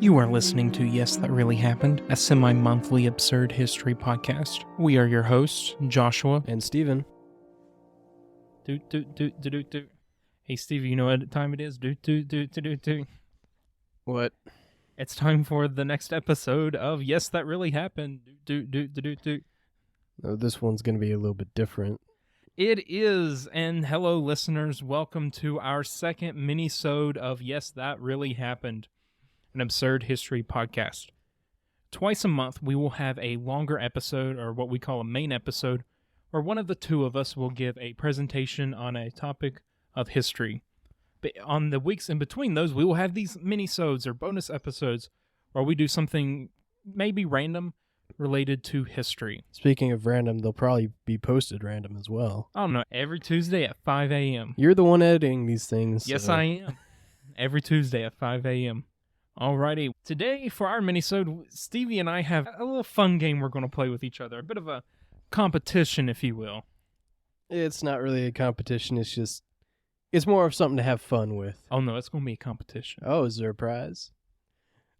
You are listening to Yes, That Really Happened, a semi-monthly absurd history podcast. We are your hosts, Joshua and Steven. Hey, Stevie, you know what time it is? What? It's time for the next episode of Yes, That Really Happened. No, this one's going to be a little bit different. It is, and hello, listeners. Welcome to our second minisode of Yes, That Really Happened, an absurd history podcast. Twice a month, we will have a longer episode, or what we call a main episode, where one of the two of us will give a presentation on a topic of history. But on the weeks in between those, we will have these minisodes or bonus episodes where we do something maybe random related to history. Speaking of random, they'll probably be posted random as well. I don't know, every Tuesday at 5 a.m. You're the one editing these things. Yes, I am. Every Tuesday at 5 a.m. Alrighty, today for our minisode, Stevie and I have a little fun game we're going to play with each other. A bit of a competition, if you will. It's not really a competition, it's more of something to have fun with. Oh no, it's going to be a competition. Oh, is there a prize?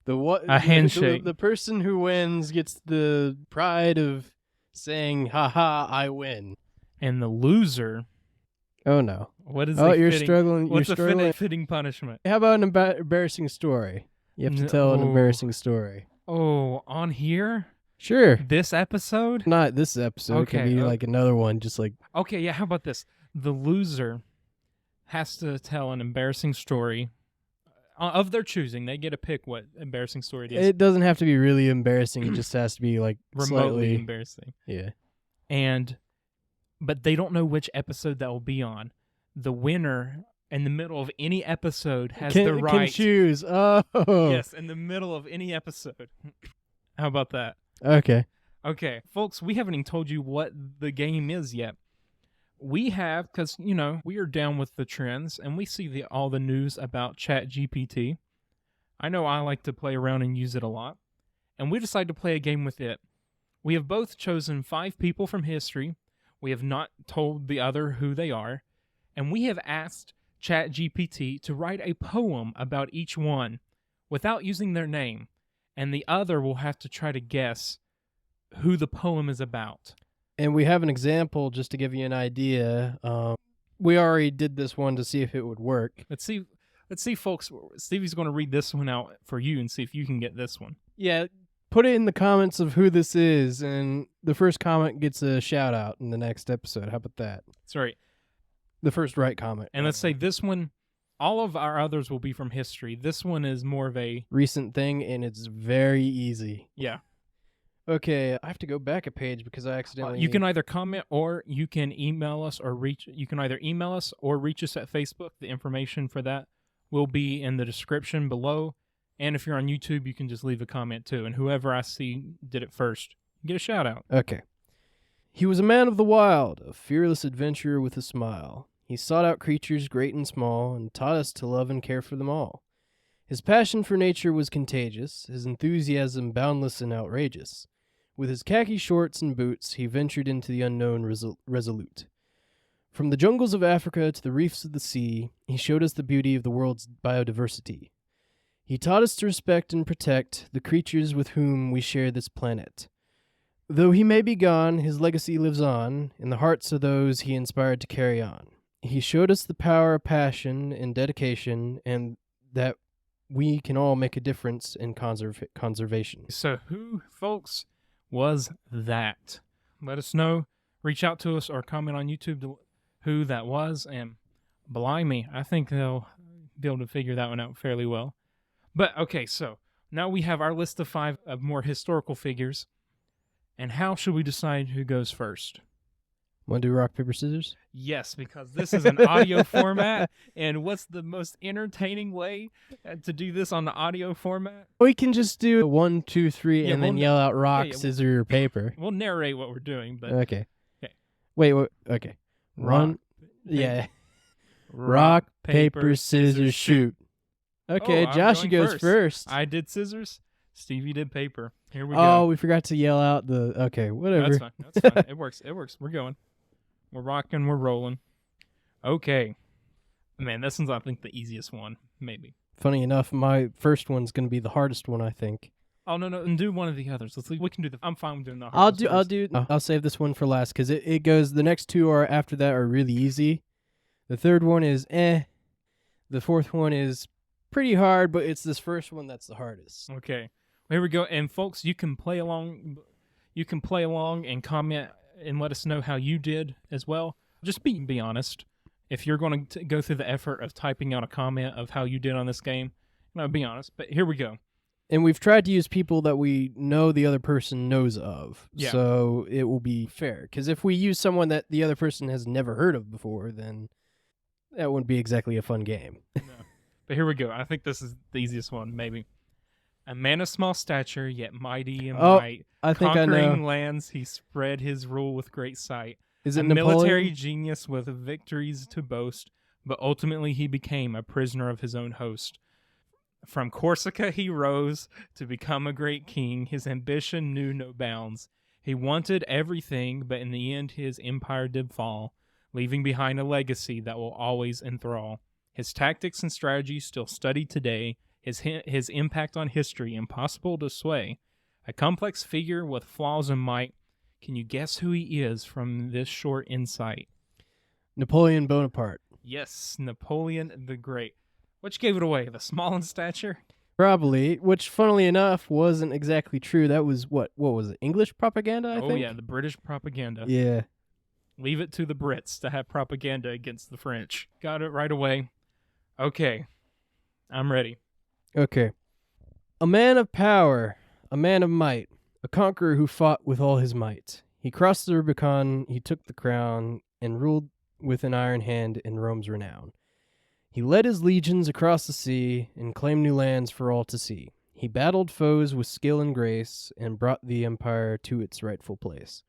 A handshake. The person who wins gets the pride of saying, "Ha, I win." And the loser... Oh no. What is you're struggling. What's you're struggling. a fitting punishment? How about an embarrassing story? You have to tell an embarrassing story. Oh, on here? Sure. This episode? Not this episode. Okay. It can be like another one, just like... Okay, yeah, how about this? The loser has to tell an embarrassing story of their choosing. They get to pick what embarrassing story it is. It doesn't have to be really embarrassing. It just has to be like remotely slightly... embarrassing. Yeah. But they don't know which episode that will be on. The winner... in the middle of any episode has the right... Can choose. Oh. Yes, in the middle of any episode. How about that? Okay. Okay, folks, we haven't even told you what the game is yet. We have, because, you know, we are down with the trends, and we see all the news about Chat GPT. I know I like to play around and use it a lot. And we decided to play a game with it. We have both chosen 5 people from history. We have not told the other who they are. And we have asked Chat GPT to write a poem about each one without using their name, and the other will have to try to guess who the poem is about. And we have an example just to give you an idea. We already did this one to see if it would work. Let's see, folks. Stevie's going to read this one out for you and see if you can get this one. Yeah, put it in the comments of who this is, and the first comment gets a shout out in the next episode. How about that? Sorry. The first right comment. And let's say this one, all of our others will be from history. This one is more of a... recent thing, and it's very easy. Yeah. Okay, I have to go back a page because I accidentally... You can either comment or you can email us or reach... You can either email us or reach us at Facebook. The information for that will be in the description below. And if you're on YouTube, you can just leave a comment too. And whoever I see did it first, get a shout out. Okay. He was a man of the wild, a fearless adventurer with a smile. He sought out creatures great and small, and taught us to love and care for them all. His passion for nature was contagious, his enthusiasm boundless and outrageous. With his khaki shorts and boots, he ventured into the unknown resolute. From the jungles of Africa to the reefs of the sea, he showed us the beauty of the world's biodiversity. He taught us to respect and protect the creatures with whom we share this planet. Though he may be gone, his legacy lives on in the hearts of those he inspired to carry on. He showed us the power of passion and dedication, and that we can all make a difference in conservation. So who, folks, was that? Let us know. Reach out to us or comment on YouTube who that was, and blimey, I think they'll be able to figure that one out fairly well. But, okay, so now we have our list of 5 of more historical figures, and how should we decide who goes first? Want to do rock, paper, scissors? Yes, because this is an audio format, and what's the most entertaining way to do this on the audio format? We can just do 1, 2, 3, and then yell out rock, scissors, or paper. We'll narrate what we're doing, but... Okay. Okay. Wait, okay. Rock, paper, scissors, shoot. Okay, Josh goes first. I did scissors. Stevie did paper. Here we go. Oh, we forgot to yell out the... Okay, whatever. That's fine. It works. We're going. We're rocking. We're rolling. Okay. Man, this one's, I think, the easiest one, maybe. Funny enough, my first one's going to be the hardest one, I think. Oh, no, and do one of the others. We can do I'm fine with doing the hardest I'll save this one for last, because it goes, the next two are after that are really easy. The third one is The fourth one is pretty hard, but it's this first one that's the hardest. Okay. Well, here we go. And folks, you can play along. You can play along and comment and let us know how you did as well. Just be honest. If you're going to go through the effort of typing out a comment of how you did on this game, be honest. But here we go. And we've tried to use people that we know the other person knows of, Yeah. so it will be fair. Because if we use someone that the other person has never heard of before, then that wouldn't be exactly a fun game. No. But here we go. I think this is the easiest one, maybe. A man of small stature, yet mighty in might. I think I know. Conquering lands, he spread his rule with great sight. Is it a Napoleon? Military genius with victories to boast, but ultimately he became a prisoner of his own host. From Corsica he rose to become a great king. His ambition knew no bounds. He wanted everything, but in the end his empire did fall, leaving behind a legacy that will always enthrall. His tactics and strategies still studied today, his impact on history impossible to sway. A complex figure with flaws and might. Can you guess who he is from this short insight? Napoleon Bonaparte. Yes, Napoleon the Great. Which gave it away? The small in stature? Probably, which funnily enough wasn't exactly true. That was what was it? English propaganda, I think? Oh yeah, the British propaganda. Yeah. Leave it to the Brits to have propaganda against the French. Got it right away. Okay. I'm ready. Okay. A man of power, a man of might, a conqueror who fought with all his might. He crossed the Rubicon, he took the crown, and ruled with an iron hand in Rome's renown. He led his legions across the sea and claimed new lands for all to see. He battled foes with skill and grace and brought the empire to its rightful place.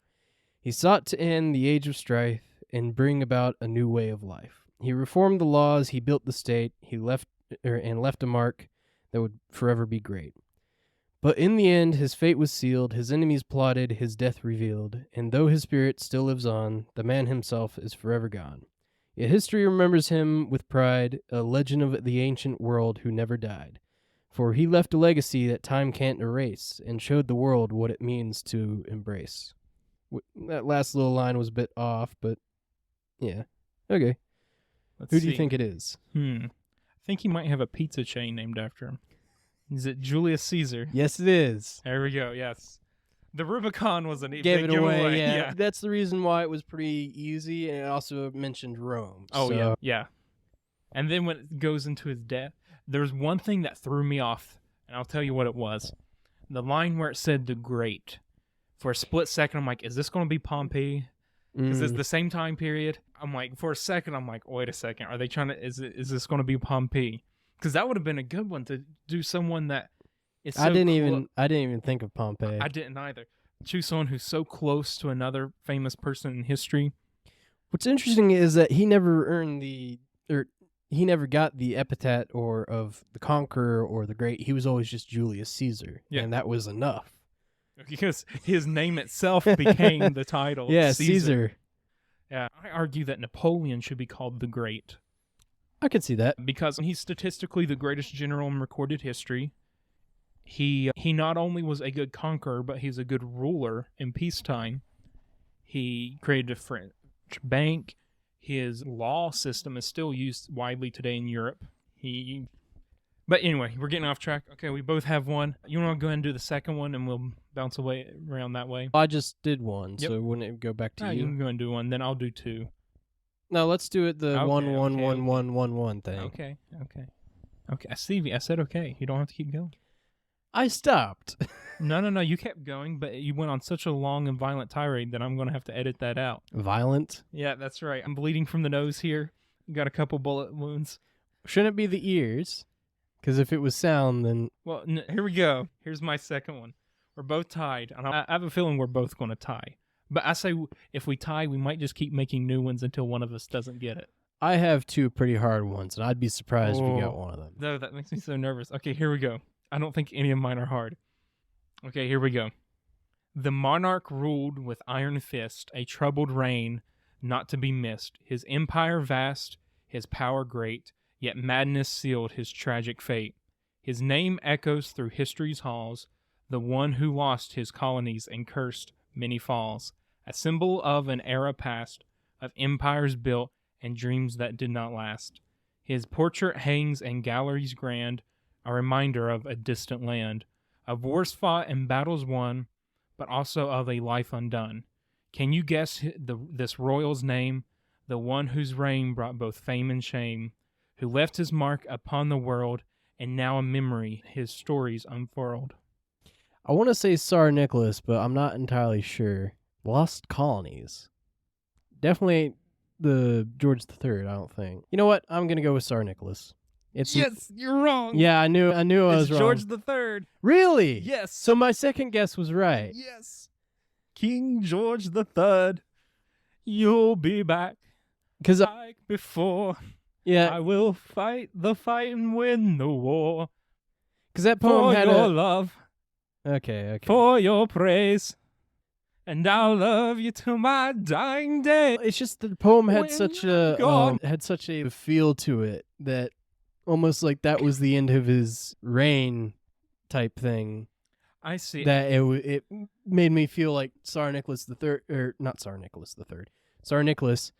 He sought to end the age of strife and bring about a new way of life. He reformed the laws, he built the state, he left a mark that would forever be great. But in the end, his fate was sealed, his enemies plotted, his death revealed, and though his spirit still lives on, the man himself is forever gone. Yet history remembers him with pride, a legend of the ancient world who never died. For he left a legacy that time can't erase, and showed the world what it means to embrace. That last little line was a bit off, but yeah. Okay. Who do you think it is? I think he might have a pizza chain named after him. Is it Julius Caesar? Yes, it is. There we go, yes. The Rubicon was an Gave it away, yeah. yeah. That's the reason why it was pretty easy, and it also mentioned Rome. Oh, so. Yeah. And then when it goes into his death, there's one thing that threw me off, and I'll tell you what it was. The line where it said the Great. For a split second, I'm like, is this going to be Pompeii? Because it's the same time period. I'm like, for a second, I'm like, wait a second. Are they trying to, is this going to be Pompeii? Because that would have been a good one to do someone that is so I didn't even think of Pompeii. I didn't either. Choose someone who's so close to another famous person in history. What's interesting is that he never he never got the epithet of the conqueror or the great. He was always just Julius Caesar, and that was enough. Because his name itself became the title. Yeah, Caesar. Yeah, I argue that Napoleon should be called the Great. I could see that. Because he's statistically the greatest general in recorded history. He not only was a good conqueror, but he's a good ruler in peacetime. He created a French bank. His law system is still used widely today in Europe. But anyway, we're getting off track. Okay, we both have one. You want to go ahead and do the second one, and we'll bounce away around that way? I just did one, so wouldn't it go back to you? You can go and do one, then I'll do two. No, let's do it the 1-1-1-1-1-1 thing. Okay. Stevie, I said okay. You don't have to keep going. I stopped. No. You kept going, but you went on such a long and violent tirade that I'm going to have to edit that out. Violent? Yeah, that's right. I'm bleeding from the nose here. Got a couple bullet wounds. Shouldn't it be the ears? Because if it was sound, then... Well, here we go. Here's my second one. We're both tied, and I have a feeling we're both going to tie. But I say if we tie, we might just keep making new ones until one of us doesn't get it. I have two pretty hard ones, and I'd be surprised if we got one of them. No, that makes me so nervous. Okay, here we go. I don't think any of mine are hard. Okay, here we go. The monarch ruled with iron fist, a troubled reign not to be missed. His empire vast, his power great, yet madness sealed his tragic fate. His name echoes through history's halls, the one who lost his colonies and cursed many falls, a symbol of an era past, of empires built and dreams that did not last. His portrait hangs in galleries grand, a reminder of a distant land, of wars fought and battles won, but also of a life undone. Can you guess this royal's name, the one whose reign brought both fame and shame, who left his mark upon the world, and now a memory his stories unfurled? I want to say Tsar Nicholas, but I'm not entirely sure. Lost colonies. Definitely ain't the George III, I don't think. You know what? I'm going to go with Tsar Nicholas. Yes, you're wrong. Yeah, I knew I was It's wrong. George III. Really? Yes. So my second guess was right. Yes. King George III. You'll be back. Because Like before. I will fight the fight and win the war. Because that poem For had your love. Okay. For your praise. And I'll love you till my dying day. It's just the poem had When such you're gone. a feel to it that almost like that was the end of his reign type thing. I see. That it made me feel like Tsar Nicholas III, or not Tsar Nicholas III, Tsar Nicholas,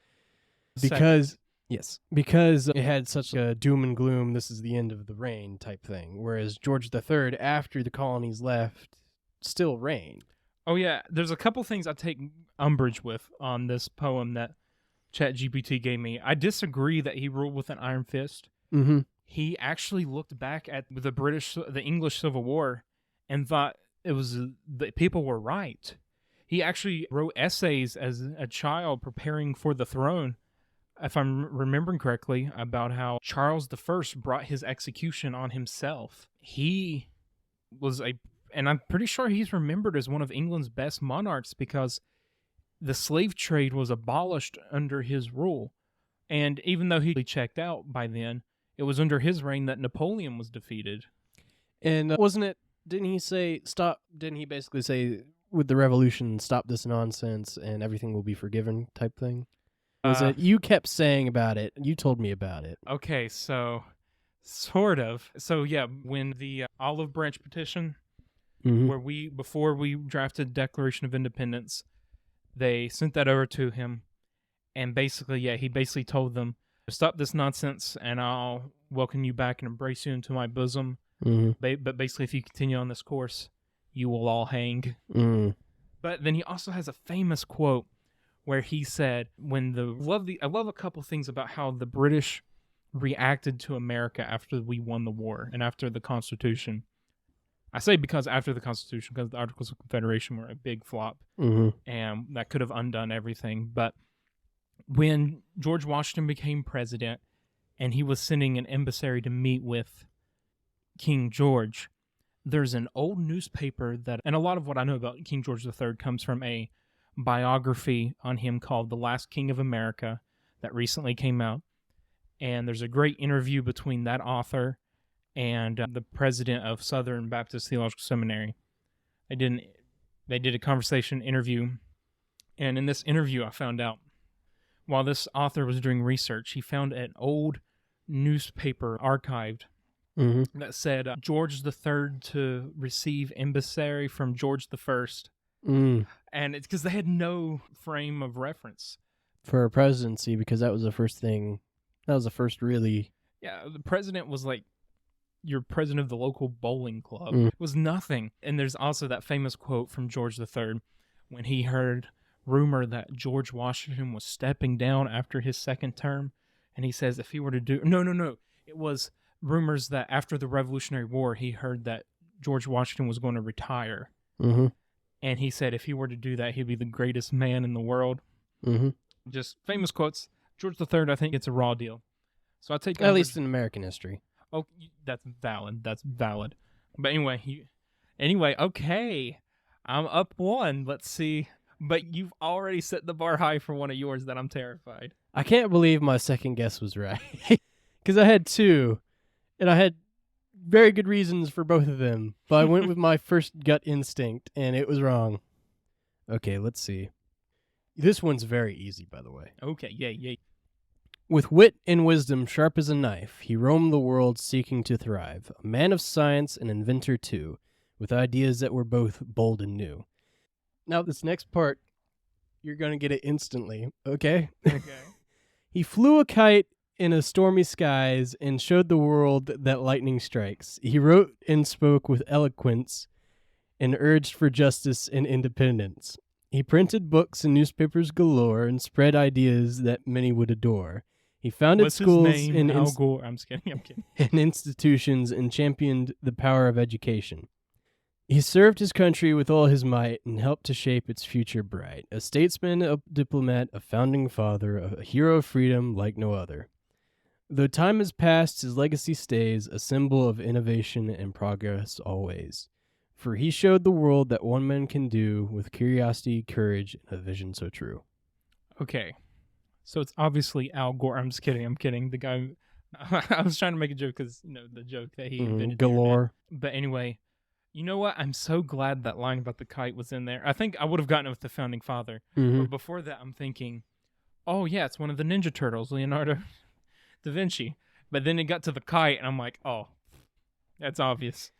because it had such a doom and gloom, this is the end of the reign type thing. Whereas George III, after the colonies left, still reigned. Oh, yeah. There's a couple things I take umbrage with on this poem that Chat GPT gave me. I disagree that he ruled with an iron fist. Mm-hmm. He actually looked back at the English Civil War and thought the people were right. He actually wrote essays as a child preparing for the throne, if I'm remembering correctly, about how Charles I brought his execution on himself. He was and I'm pretty sure he's remembered as one of England's best monarchs because the slave trade was abolished under his rule. And even though he checked out by then, it was under his reign that Napoleon was defeated. And didn't he basically say, with the revolution, stop this nonsense and everything will be forgiven type thing? You kept saying about it. You told me about it. Okay, so sort of. So yeah, when the Olive Branch petition, where before we drafted Declaration of Independence, they sent that over to him, and he basically told them, stop this nonsense and I'll welcome you back and embrace you into my bosom. But basically, if you continue on this course, you will all hang. But then he also has a famous quote where he said, I love a couple things about how the British reacted to America after we won the war and after the Constitution. I say because after the Constitution, because the Articles of Confederation were a big flop, and that could have undone everything. But when George Washington became president and he was sending an emissary to meet with King George, there's an old newspaper and a lot of what I know about King George III comes from a biography on him called The Last King of America that recently came out. And there's a great interview between that author and the president of Southern Baptist Theological Seminary. They did a conversation interview, and in this interview I found out, while this author was doing research, he found an old newspaper archived that said George III to receive emissary from George I. And it's because they had no frame of reference for a presidency, because that was the first thing. That was the first really. Yeah, the president was like your president of the local bowling club. It was nothing. And there's also that famous quote from George III when he heard rumor that George Washington was stepping down after his second term. And he says if he were to do... No. It was rumors that after the Revolutionary War, he heard that George Washington was going to retire. And he said if he were to do that, he'd be the greatest man in the world. Just famous quotes. George III, I think it's a raw deal. So I take at least in American history. Oh, that's valid. But anyway, okay. I'm up one. Let's see. But you've already set the bar high for one of yours that I'm terrified. I can't believe my second guess was right. Because I had two, and I had very good reasons for both of them. But I went with my first gut instinct, and it was wrong. Okay, let's see. This one's very easy, by the way. Okay, yay. With wit and wisdom sharp as a knife, he roamed the world seeking to thrive, a man of science, an inventor too, with ideas that were both bold and new. Now, this next part, you're going to get it instantly, okay? Okay. He flew a kite in a stormy skies and showed the world that lightning strikes. He wrote and spoke with eloquence and urged for justice and independence. He printed books and newspapers galore and spread ideas that many would adore. He founded What's schools his name? and, Al Gore. I'm just kidding. I'm kidding. and institutions and championed the power of education. He served his country with all his might and helped to shape its future bright. A statesman, a diplomat, a founding father, a hero of freedom like no other. Though time has passed, his legacy stays, a symbol of innovation and progress always. For he showed the world that one man can do with curiosity, courage, and a vision so true. Okay. So it's obviously Al Gore. I'm just kidding. I'm kidding. The guy. I was trying to make a joke because, the joke that he invented. the internet. Galore. But anyway, you know what? I'm so glad that line about the kite was in there. I think I would have gotten it with the founding father. Mhm. But before that, I'm thinking, oh, yeah, it's one of the Ninja Turtles, Leonardo da Vinci. But then it got to the kite, and I'm like, oh, that's obvious.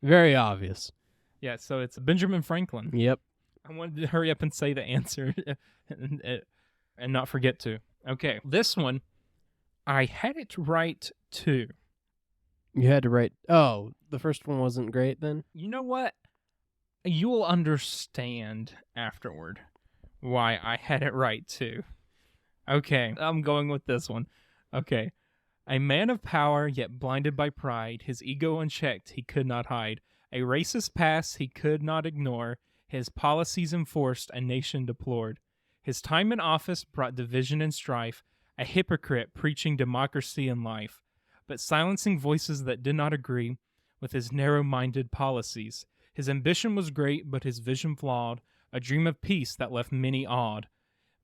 Very obvious. Yeah, so it's Benjamin Franklin. Yep. I wanted to hurry up and say the answer and not forget to. Okay, this one, I had it right too. You had to write. Oh, the first one wasn't great then? You know what? You'll understand afterward why I had it right too. Okay, I'm going with this one. Okay. A man of power, yet blinded by pride, his ego unchecked, he could not hide. A racist past he could not ignore, his policies enforced, a nation deplored. His time in office brought division and strife, a hypocrite preaching democracy and life, but silencing voices that did not agree with his narrow-minded policies. His ambition was great, but his vision flawed, a dream of peace that left many awed.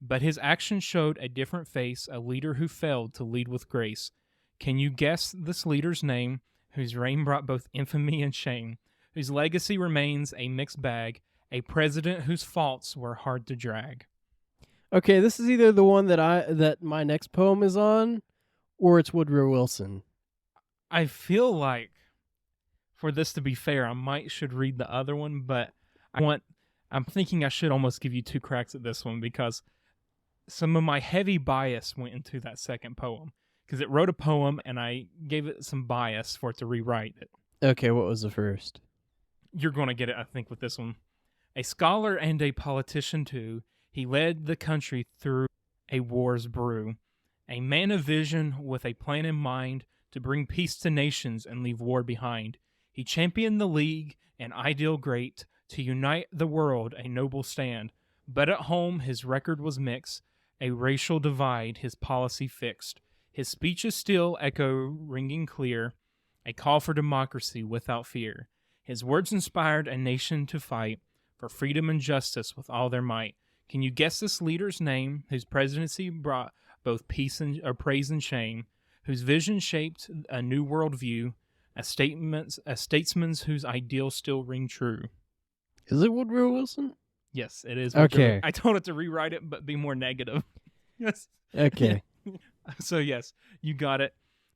But his action showed a different face, a leader who failed to lead with grace. Can you guess this leader's name, whose reign brought both infamy and shame, whose legacy remains a mixed bag, a president whose faults were hard to drag? Okay, this is either the one that my next poem is on, or it's Woodrow Wilson. I feel like, for this to be fair, I should read the other one, but I'm thinking I should almost give you 2 cracks at this one because some of my heavy bias went into that second poem. Because it wrote a poem, and I gave it some bias for it to rewrite it. Okay, what was the first? You're going to get it, I think, with this one. A scholar and a politician, too, he led the country through a war's brew. A man of vision with a plan in mind to bring peace to nations and leave war behind. He championed the League, an ideal great, to unite the world, a noble stand. But at home his record was mixed, a racial divide his policy fixed. His speeches still echo ringing clear, a call for democracy without fear. His words inspired a nation to fight for freedom and justice with all their might. Can you guess this leader's name, whose presidency brought both peace and praise and shame, whose vision shaped a new worldview, a statesman whose ideals still ring true? Is it Woodrow Wilson? Yes, it is. Okay. I told it to rewrite it, but be more negative. Yes. Okay. So yes, you got it.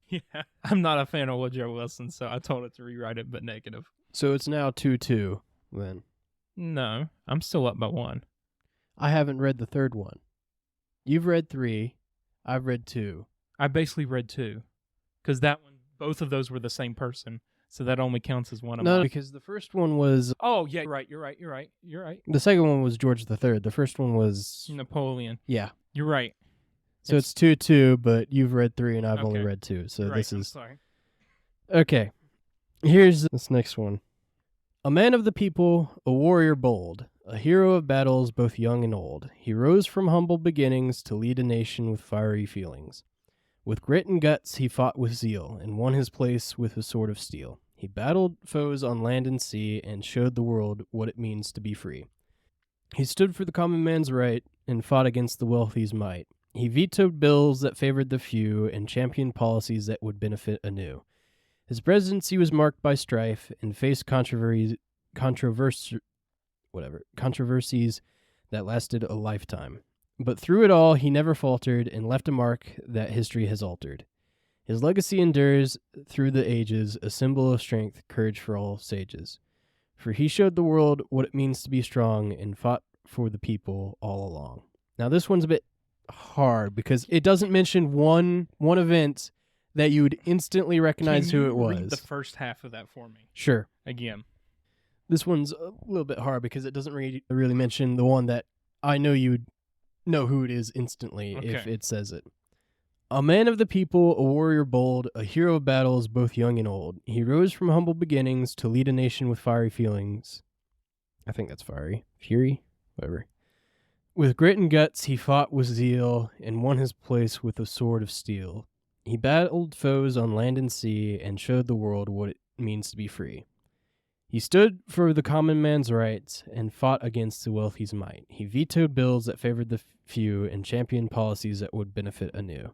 Yeah, I'm not a fan of Woodrow Wilson, so I told it to rewrite it, but negative. So it's now 2-2 then. No, I'm still up by 1. I haven't read the third one. You've read 3. I've read 2. I basically read 2, because that one, both of those were the same person, so that only counts as one of No, mine. because the first one was... Oh, yeah, you're right. The second one was George III. The first one was... Napoleon. Yeah. You're right. So it's 2-2, but you've read 3 and I've only Okay. read 2. So You're this right, I'm is... sorry. Okay. Here's this next one. A man of the people, a warrior bold, a hero of battles both young and old. He rose from humble beginnings to lead a nation with fiery feelings. With grit and guts he fought with zeal and won his place with a sword of steel. He battled foes on land and sea and showed the world what it means to be free. He stood for the common man's right and fought against the wealthy's might. He vetoed bills that favored the few and championed policies that would benefit anew. His presidency was marked by strife and faced controversies that lasted a lifetime. But through it all, he never faltered and left a mark that history has altered. His legacy endures through the ages, a symbol of strength, courage for all sages. For he showed the world what it means to be strong and fought for the people all along. Now, this one's a bit hard because it doesn't mention one event that you would instantly recognize who it was. Read the first half of that for me. Sure. Again. This one's a little bit hard because it doesn't really mention the one that I know you would know who it is instantly if it says it. A man of the people, a warrior bold, a hero of battles, both young and old. He rose from humble beginnings to lead a nation with fiery feelings. I think that's fiery. Fury? Whatever. With grit and guts, he fought with zeal and won his place with a sword of steel. He battled foes on land and sea and showed the world what it means to be free. He stood for the common man's rights and fought against the wealthy's might. He vetoed bills that favored the few and championed policies that would benefit anew.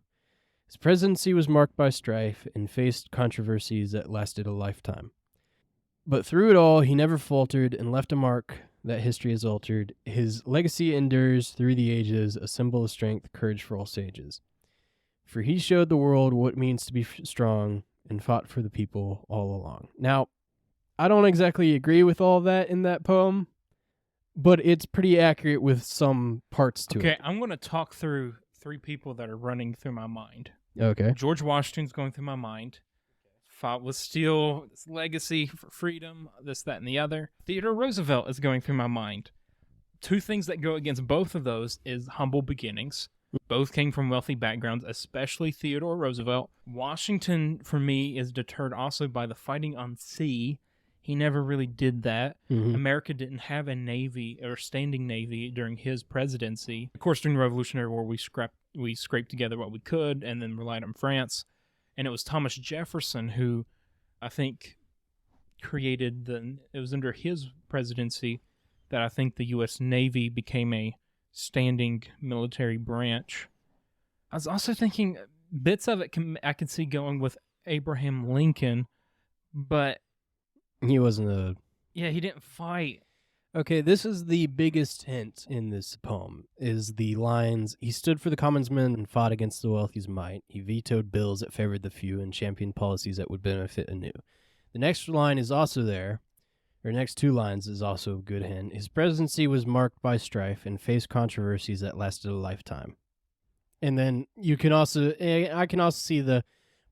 His presidency was marked by strife and faced controversies that lasted a lifetime. But through it all, he never faltered and left a mark that history has altered. His legacy endures through the ages, a symbol of strength, courage for all sages. For he showed the world what it means to be strong and fought for the people all along. Now, I don't exactly agree with all that in that poem, but it's pretty accurate with some parts to it. Okay, I'm going to talk through 3 people that are running through my mind. Okay. George Washington's going through my mind. Fought with steel, his legacy for freedom, this, that, and the other. Theodore Roosevelt is going through my mind. 2 things that go against both of those is humble beginnings. Both came from wealthy backgrounds, especially Theodore Roosevelt. Washington, for me, is deterred also by the fighting on sea. He never really did that. Mm-hmm. America didn't have a navy or standing navy during his presidency. Of course, during the Revolutionary War, we scraped together what we could and then relied on France. And it was Thomas Jefferson who, I think, created it was under his presidency that I think the U.S. Navy became a standing military branch. I was also thinking bits of it I could see going with Abraham Lincoln, but he wasn't he didn't fight. Okay, this is the biggest hint in this poem, is the lines, he stood for the common man and fought against the wealthy's might. He vetoed bills that favored the few and championed policies that would benefit anew. The next line is also there, or next 2 lines is also a good hint. His presidency was marked by strife and faced controversies that lasted a lifetime. And then I can also see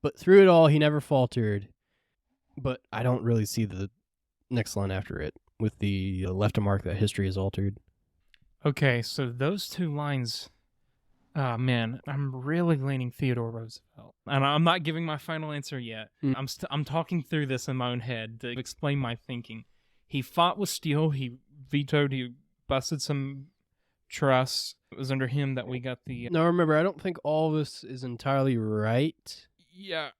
but through it all, he never faltered. But I don't really see the next line after it, with the left a mark that history has altered. Okay, so those 2 lines, man, I'm really leaning Theodore Roosevelt. And I'm not giving my final answer yet. I'm talking through this in my own head to explain my thinking. He fought with steel, he busted some trusts. It was under him that we got the... Now remember, I don't think all this is entirely right. Yeah.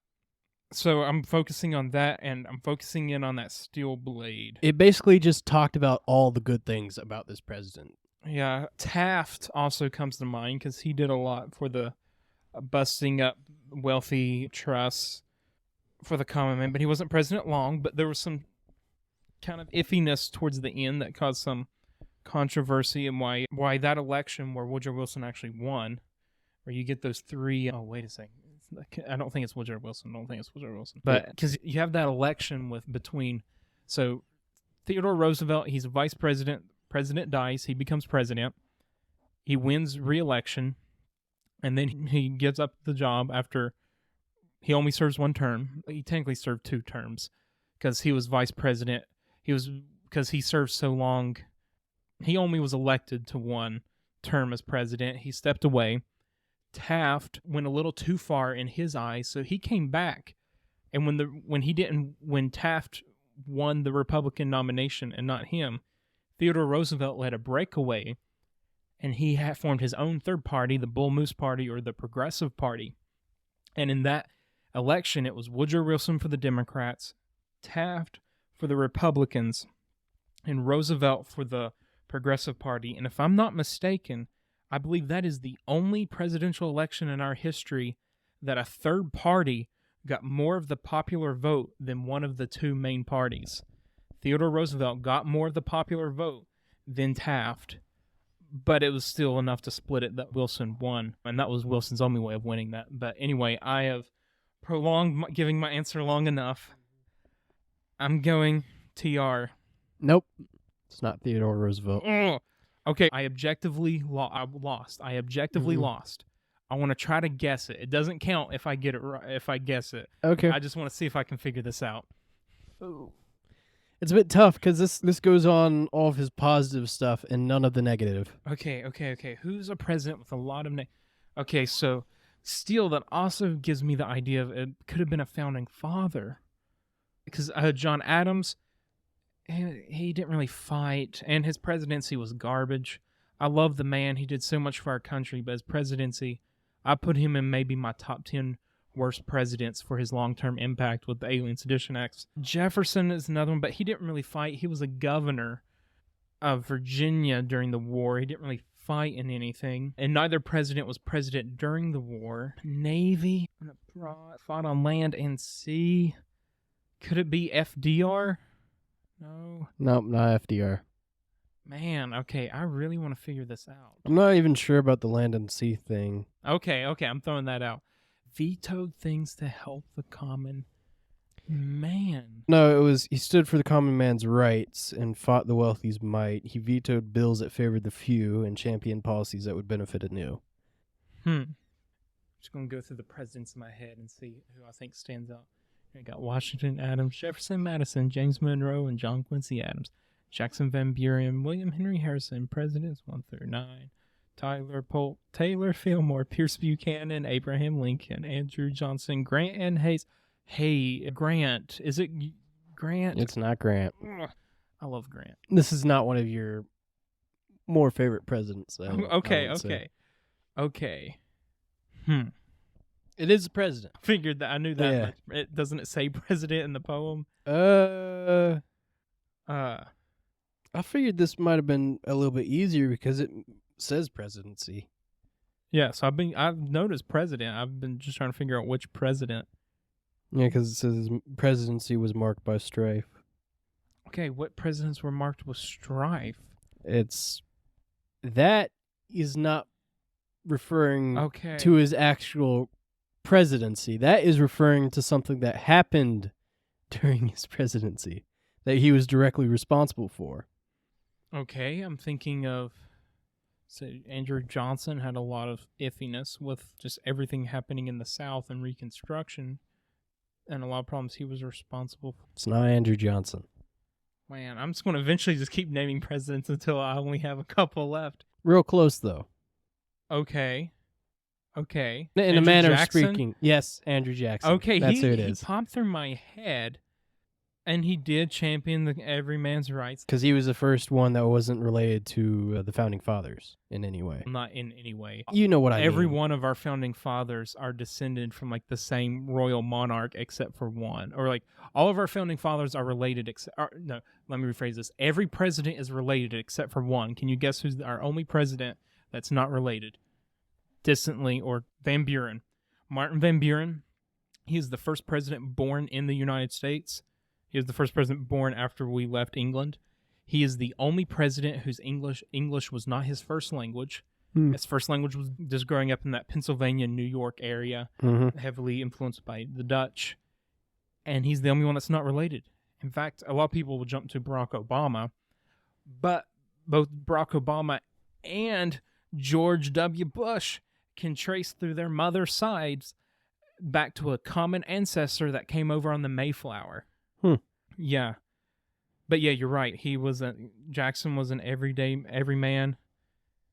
So I'm focusing on that, and I'm focusing in on that steel blade. It basically just talked about all the good things about this president. Yeah. Taft also comes to mind because he did a lot for the busting up wealthy trusts for the common man, but he wasn't president long, but there was some kind of iffiness towards the end that caused some controversy, and why that election where Woodrow Wilson actually won, where you get those 3... Oh, wait a second. I don't think it's Woodrow Wilson. But because you have that election between... So Theodore Roosevelt, he's a vice president. President dies. He becomes president. He wins re-election. And then he gives up the job after he only serves 1 term. He technically served 2 terms because he was vice president. Because he served so long, he only was elected to 1 term as president. He stepped away. Taft went a little too far in his eyes, so he came back. And when Taft won the Republican nomination and not him, Theodore Roosevelt led a breakaway, and he formed his own third party, the Bull Moose Party or the Progressive Party. And in that election, it was Woodrow Wilson for the Democrats, Taft for the Republicans, and Roosevelt for the Progressive Party. And if I'm not mistaken, I believe that is the only presidential election in our history that a third party got more of the popular vote than one of the 2 main parties. Theodore Roosevelt got more of the popular vote than Taft, but it was still enough to split it that Wilson won, and that was Wilson's only way of winning that. But anyway, I have prolonged giving my answer long enough. I'm going TR. Nope. It's not Theodore Roosevelt. Ugh. Okay, I objectively lost. I objectively lost. I want to try to guess it. It doesn't count if I get it right, if I guess it. Okay. I just want to see if I can figure this out. It's a bit tough because this goes on all of his positive stuff and none of the negative. Okay. Who's a president with a lot of Okay, so Steele, that also gives me the idea of it could have been a founding father. Because John Adams, he didn't really fight, and his presidency was garbage. I love the man. He did so much for our country, but his presidency, I put him in maybe my top 10 worst presidents for his long-term impact with the Alien Sedition Acts. Jefferson is another one, but he didn't really fight. He was a governor of Virginia during the war. He didn't really fight in anything, and neither president was president during the war. Navy fought on land and sea. Could it be FDR? No. Nope, not FDR. Man, okay, I really want to figure this out. I'm not even sure about the land and sea thing. Okay, I'm throwing that out. Vetoed things to help the common man. No, he stood for the common man's rights and fought the wealthy's might. He vetoed bills that favored the few and championed policies that would benefit anew. Just going to go through the presidents in my head and see who I think stands out. I got Washington, Adams, Jefferson, Madison, James Monroe, and John Quincy Adams. Jackson Van Buren, William Henry Harrison, Presidents 1 through 9. Tyler Polk, Taylor Fillmore, Pierce Buchanan, Abraham Lincoln, Andrew Johnson, Grant and Hayes. Hey, Grant. Is it Grant? It's not Grant. Ugh, I love Grant. This is not one of your more favorite presidents. Okay. It is the president. I figured that. I knew that. Yeah. Doesn't it say president in the poem? I figured this might have been a little bit easier because it says presidency. Yeah, so I've noticed president. I've been just trying to figure out which president. Yeah, because it says his presidency was marked by strife. Okay, what presidents were marked with strife? That is not referring to his actual presidency. That is referring to something that happened during his presidency that he was directly responsible for. Okay, I'm thinking of, Andrew Johnson had a lot of iffiness with just everything happening in the South and Reconstruction, and a lot of problems he was responsible for. It's not Andrew Johnson. Man, I'm just going to eventually just keep naming presidents until I only have a couple left. Real close, though. Okay. In Andrew a manner Jackson? of speaking. Yes, Andrew Jackson. Okay, that's who it is. He popped through my head, and he did champion every man's rights. Because he was the first one that wasn't related to the Founding Fathers in any way. Not in any way. You know what I mean. Every one of our Founding Fathers are descended from, the same royal monarch except for one. Or, all of our Founding Fathers are related no, let me rephrase this. Every president is related except for one. Can you guess who's our only president that's not related? Distantly, or Van Buren. Martin Van Buren, he is the first president born in the United States. He was the first president born after we left England. He is the only president whose English was not his first language. His first language was just growing up in that Pennsylvania, New York area, heavily influenced by the Dutch. And he's the only one that's not related. In fact, a lot of people will jump to Barack Obama, but both Barack Obama and George W. Bush can trace through their mother's sides back to a common ancestor that came over on the Mayflower. Yeah. But yeah, you're right. Jackson was an everyman,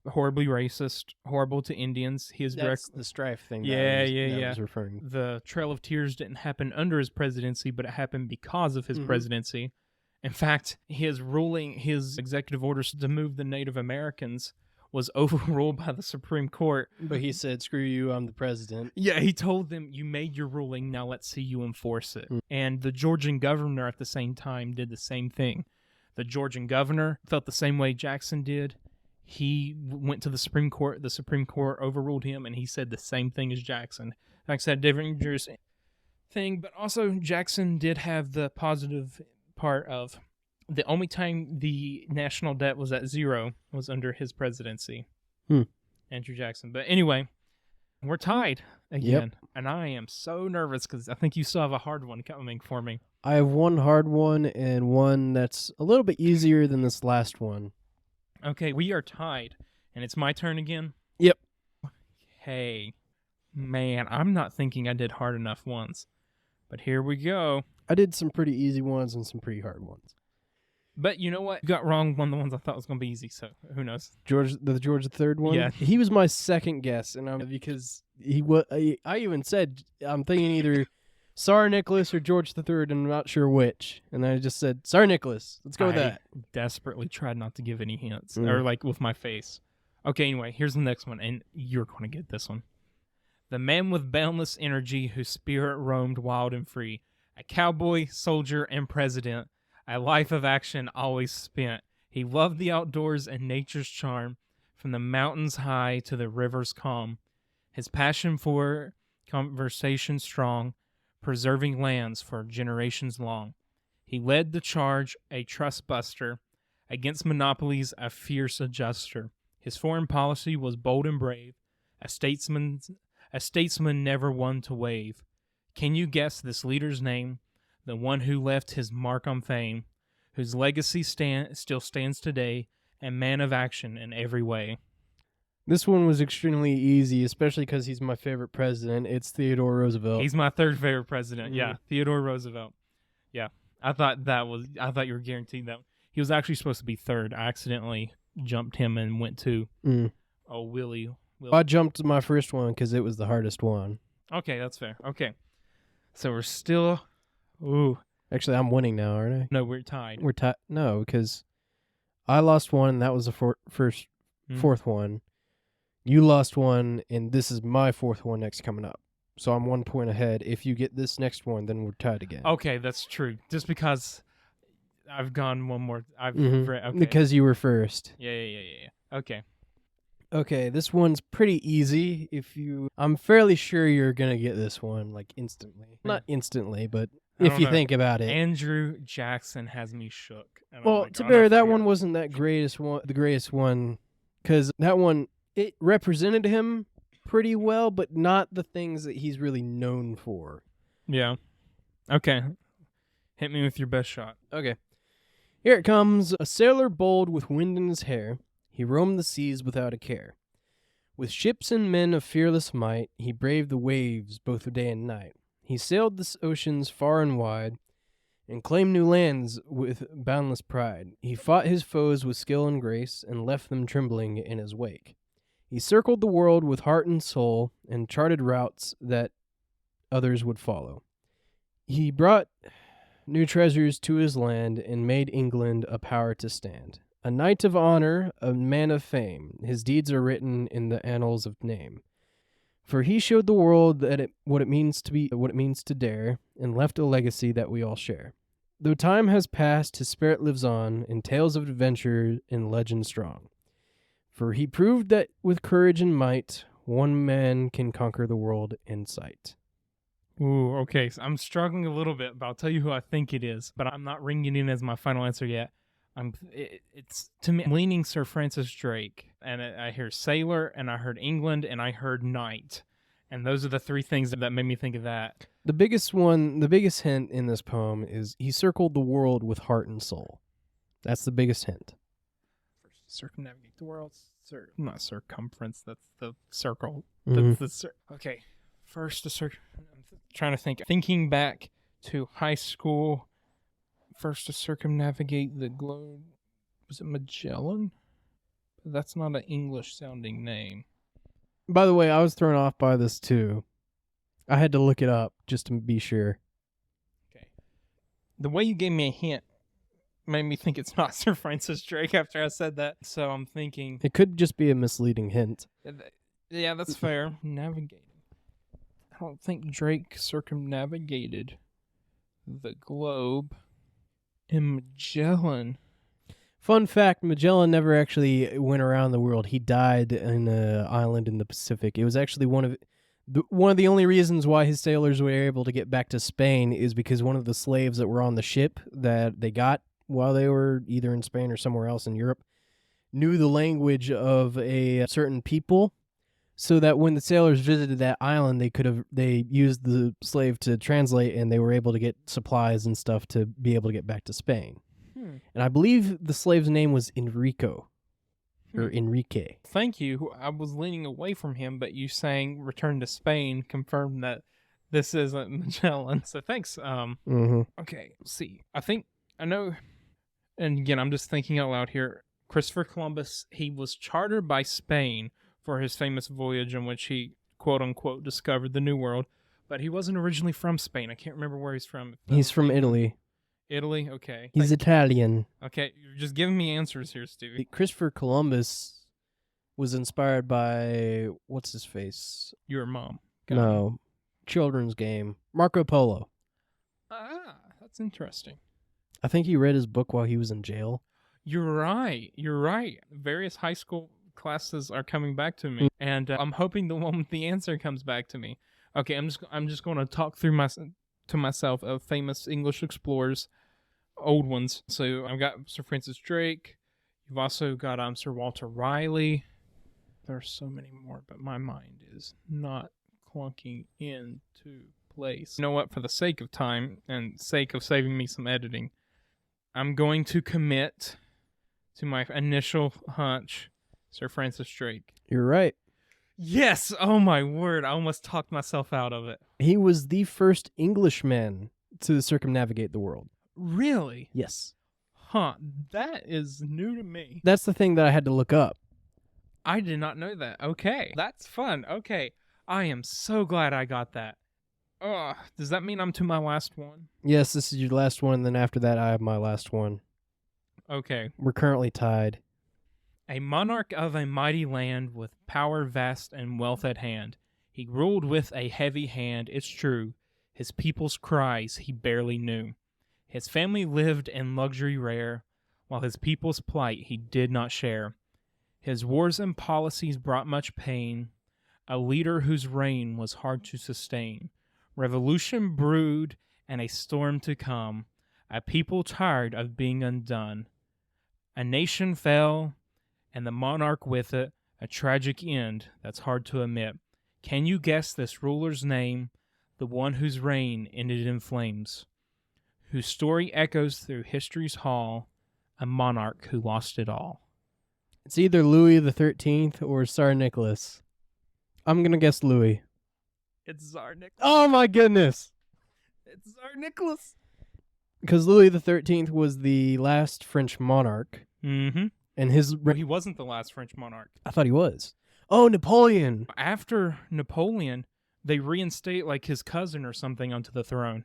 horribly racist, horrible to Indians. That's the strife thing. Yeah. Was referring. The Trail of Tears didn't happen under his presidency, but it happened because of his presidency. In fact, his executive orders to move the Native Americans was overruled by the Supreme Court. But he said, screw you, I'm the president. Yeah, he told them, you made your ruling, now let's see you enforce it. And the Georgian governor at the same time did the same thing. The Georgian governor felt the same way Jackson did. He went to the Supreme Court. The Supreme Court overruled him, and he said the same thing as Jackson. Like I said, different thing, but also Jackson did have the positive part of The only time the national debt was at 0 was under his presidency. Andrew Jackson. But anyway, we're tied again. And I am so nervous because I think you still have a hard one coming for me. I have one hard one and one that's a little bit easier than this last one. Okay, we are tied. And it's my turn again? Yep. Hey, man, I'm not thinking I did hard enough ones. But here we go. I did some pretty easy ones and some pretty hard ones. But you know what? You got wrong one of the ones I thought was going to be easy, so who knows? The George III one? Yeah. He was my second guess, and because I even said, I'm thinking either Tsar Nicholas or George III, and I'm not sure which. And I just said, Tsar Nicholas. Let's go with that. Desperately tried not to give any hints, or like with my face. Okay, anyway, here's the next one, and you're going to get this one. The man with boundless energy whose spirit roamed wild and free. A cowboy, soldier, and president. A life of action always spent. He loved the outdoors and nature's charm, from the mountains high to the rivers calm. His passion for conversation strong, preserving lands for generations long. He led the charge, a trust buster, against monopolies, a fierce adjuster. His foreign policy was bold and brave, a statesman never one to wave. Can you guess this leader's name? The one who left his mark on fame, whose legacy still stands today, and man of action in every way. This one was extremely easy, especially because he's my favorite president. It's Theodore Roosevelt. He's my third favorite president. Yeah, Theodore Roosevelt. Yeah, I thought you were guaranteed that. He was actually supposed to be third. I accidentally jumped him and went to Willie. I jumped my first one because it was the hardest one. Okay, that's fair. Okay, so we're still. Ooh. Actually, I'm winning now, aren't I? No, we're tied. We're tied. No, because I lost one, and that was the fourth one. You lost one, and this is my fourth one next coming up. So I'm 1 point ahead. If you get this next one, then we're tied again. Okay, that's true. Just because I've gone one more. Okay. Because you were first. Yeah. Okay. Okay, this one's pretty easy. I'm fairly sure you're gonna get this one like instantly. Not instantly, but if you think about it. Andrew Jackson has me shook. Well, to be fair, that one wasn't the greatest one, because that one, it represented him pretty well, but not the things that he's really known for. Yeah. Okay. Hit me with your best shot. Okay. Here it comes. A sailor bold with wind in his hair, he roamed the seas without a care. With ships and men of fearless might, he braved the waves both day and night. He sailed the oceans far and wide, and claimed new lands with boundless pride. He fought his foes with skill and grace, and left them trembling in his wake. He circled the world with heart and soul, and charted routes that others would follow. He brought new treasures to his land, and made England a power to stand. A knight of honor, a man of fame, his deeds are written in the annals of name. For he showed the world what it means to dare, and left a legacy that we all share. Though time has passed, his spirit lives on, in tales of adventure and legend strong. For he proved that with courage and might, one man can conquer the world in sight. Ooh, okay. So I'm struggling a little bit, but I'll tell you who I think it is. But I'm not ringing it in as my final answer yet. It's to me, I'm leaning Sir Francis Drake, and I hear sailor, and I heard England, and I heard knight, and those are the three things that made me think of that. The biggest hint in this poem is he circled the world with heart and soul. That's the biggest hint. Circumnavigate the world, not circumference. That's the circle. Mm-hmm. That's okay. First, I'm trying to think. Thinking back to high school. First to circumnavigate the globe. Was it Magellan? That's not an English-sounding name. By the way, I was thrown off by this too. I had to look it up just to be sure. Okay. The way you gave me a hint made me think it's not Sir Francis Drake after I said that. So I'm thinking... It could just be a misleading hint. Yeah, that's fair. Navigating. I don't think Drake circumnavigated the globe. And Magellan. Fun fact, Magellan never actually went around the world. He died in an island in the Pacific. It was actually one of the only reasons why his sailors were able to get back to Spain is because one of the slaves that were on the ship that they got while they were either in Spain or somewhere else in Europe, knew the language of a certain people, so that when the sailors visited that island, they used the slave to translate, and they were able to get supplies and stuff to be able to get back to Spain. And I believe the slave's name was Enrico. Or Enrique. Thank you. I was leaning away from him, but you saying return to Spain confirmed that this isn't Magellan. So thanks. Okay, let's see. I know, and again, I'm just thinking out loud here. Christopher Columbus, he was chartered by Spain for his famous voyage in which he, quote unquote, discovered the New World, but he wasn't originally from Spain. I can't remember where he's from. He's from Italy. Italy? Okay. He's Italian. Okay, you're just giving me answers here, Stevie. Christopher Columbus was inspired by, what's his face? Your mom. No, children's game. Marco Polo. Ah, that's interesting. I think he read his book while he was in jail. You're right. Various high school classes are coming back to me, and I'm hoping the one with the answer comes back to me. Okay, I'm just going to talk through to myself of famous English explorers, old ones. So I've got Sir Francis Drake. You've also got Sir Walter Raleigh. There are so many more, but my mind is not clunking into place. You know what? For the sake of time and sake of saving me some editing, I'm going to commit to my initial hunch, Sir Francis Drake. You're right. Yes! Oh my word, I almost talked myself out of it. He was the first Englishman to circumnavigate the world. Really? Yes. Huh, that is new to me. That's the thing that I had to look up. I did not know that. Okay, that's fun. Okay, I am so glad I got that. Does that mean I'm to my last one? Yes, this is your last one, and then after that I have my last one. Okay. We're currently tied. A monarch of a mighty land with power vast and wealth at hand. He ruled with a heavy hand, it's true. His people's cries he barely knew. His family lived in luxury rare, while his people's plight he did not share. His wars and policies brought much pain, a leader whose reign was hard to sustain. Revolution brewed and a storm to come, a people tired of being undone. A nation fell, and the monarch with it, a tragic end that's hard to admit. Can you guess this ruler's name, the one whose reign ended in flames, whose story echoes through history's hall, a monarch who lost it all? It's either Louis XIII or Tsar Nicholas. I'm going to guess Louis. It's Tsar Nicholas. Oh my goodness! It's Tsar Nicholas. Because Louis XIII was the last French monarch. Mm-hmm. And his... He wasn't the last French monarch. I thought he was. Oh, Napoleon! After Napoleon, they reinstate like his cousin or something onto the throne.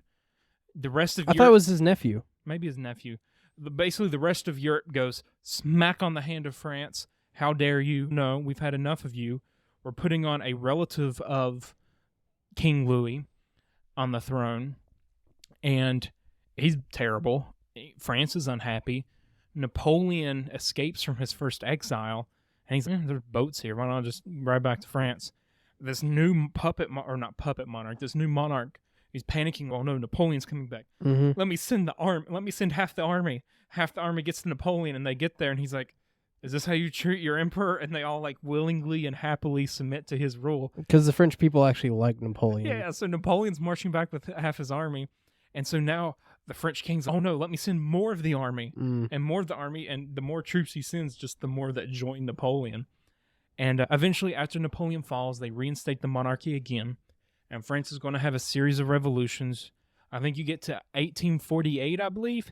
The rest of I thought it was his nephew. Maybe his nephew. Basically, the rest of Europe goes smack on the hand of France. How dare you? No, we've had enough of you. We're putting on a relative of King Louis on the throne. And he's terrible. France is unhappy. Napoleon escapes from his first exile, and he's there's boats here. Why not just ride back to France? This new this new monarch, he's panicking. Oh no, Napoleon's coming back. Mm-hmm. Let me send the army. Let me send half the army. Half the army gets to Napoleon, and they get there, and he's like, "Is this how you treat your emperor?" And they all like willingly and happily submit to his rule. Because the French people actually like Napoleon. Yeah, so Napoleon's marching back with half his army, and so now the French king's, oh no, let me send more of the army, and more of the army, and the more troops he sends, just the more that join Napoleon. And eventually, after Napoleon falls, they reinstate the monarchy again, and France is going to have a series of revolutions. I think you get to 1848, I believe.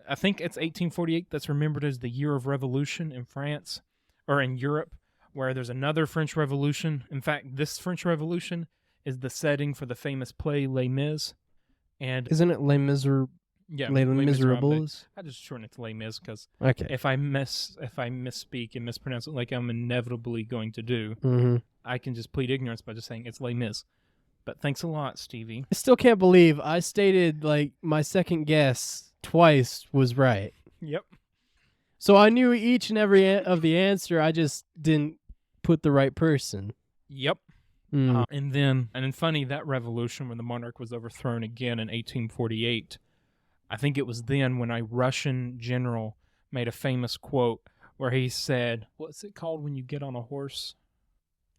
I think it's 1848 that's remembered as the year of revolution in France, or in Europe, where there's another French Revolution. In fact, this French Revolution is the setting for the famous play Les Mis. And isn't it Les Miserables? Yeah, Les Miserables. I just shorten it to Les Mis because okay. if I misspeak and mispronounce it like I'm inevitably going to do, I can just plead ignorance by just saying it's Les Mis. But thanks a lot, Stevie. I still can't believe I stated like my second guess twice was right. Yep. So I knew each and every of the answer. I just didn't put the right person. Yep. And then funny, that revolution when the monarch was overthrown again in 1848, I think it was then when a Russian general made a famous quote where he said, what's it called when you get on a horse?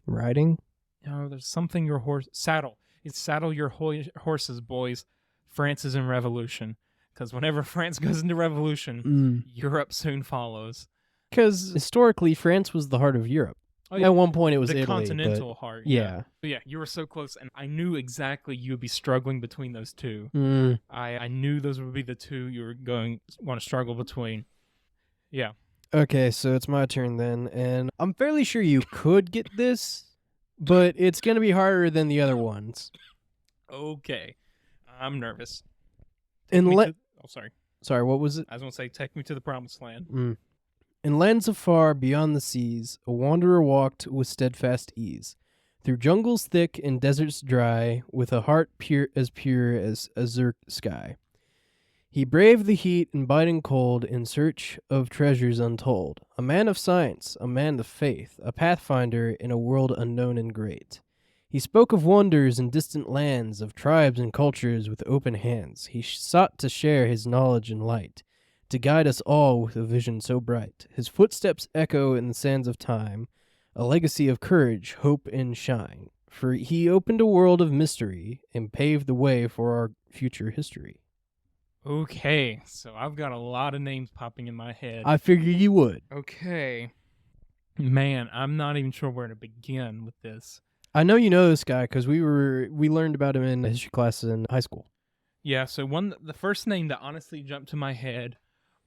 Riding? No, there's something your horse... Saddle. It's saddle your horses, boys. France is in revolution. Because whenever France goes into revolution, Europe soon follows. Because historically, France was the heart of Europe. Oh, yeah. At one point, it was the Italy. continental heart. Yeah. But yeah, you were so close, and I knew exactly you would be struggling between those two. I knew those would be the two you were going to struggle between. Yeah. Okay, so it's my turn then, and I'm fairly sure you could get this, but it's going to be harder than the other ones. Okay. I'm nervous. Sorry. Sorry, what was it? I was going to say, take me to the promised land. In lands afar beyond the seas, a wanderer walked with steadfast ease, through jungles thick and deserts dry, with a heart pure as azure sky. He braved the heat and biting cold in search of treasures untold, a man of science, a man of faith, a pathfinder in a world unknown and great. He spoke of wonders in distant lands, of tribes and cultures with open hands. He sought to share his knowledge and light, to guide us all with a vision so bright. His footsteps echo in the sands of time, a legacy of courage, hope, and shine. For he opened a world of mystery and paved the way for our future history. Okay, so I've got a lot of names popping in my head. I figured you would. Okay. Man, I'm not even sure where to begin with this. I know you know this guy because we learned about him in history class in high school. Yeah, so the first name that honestly jumped to my head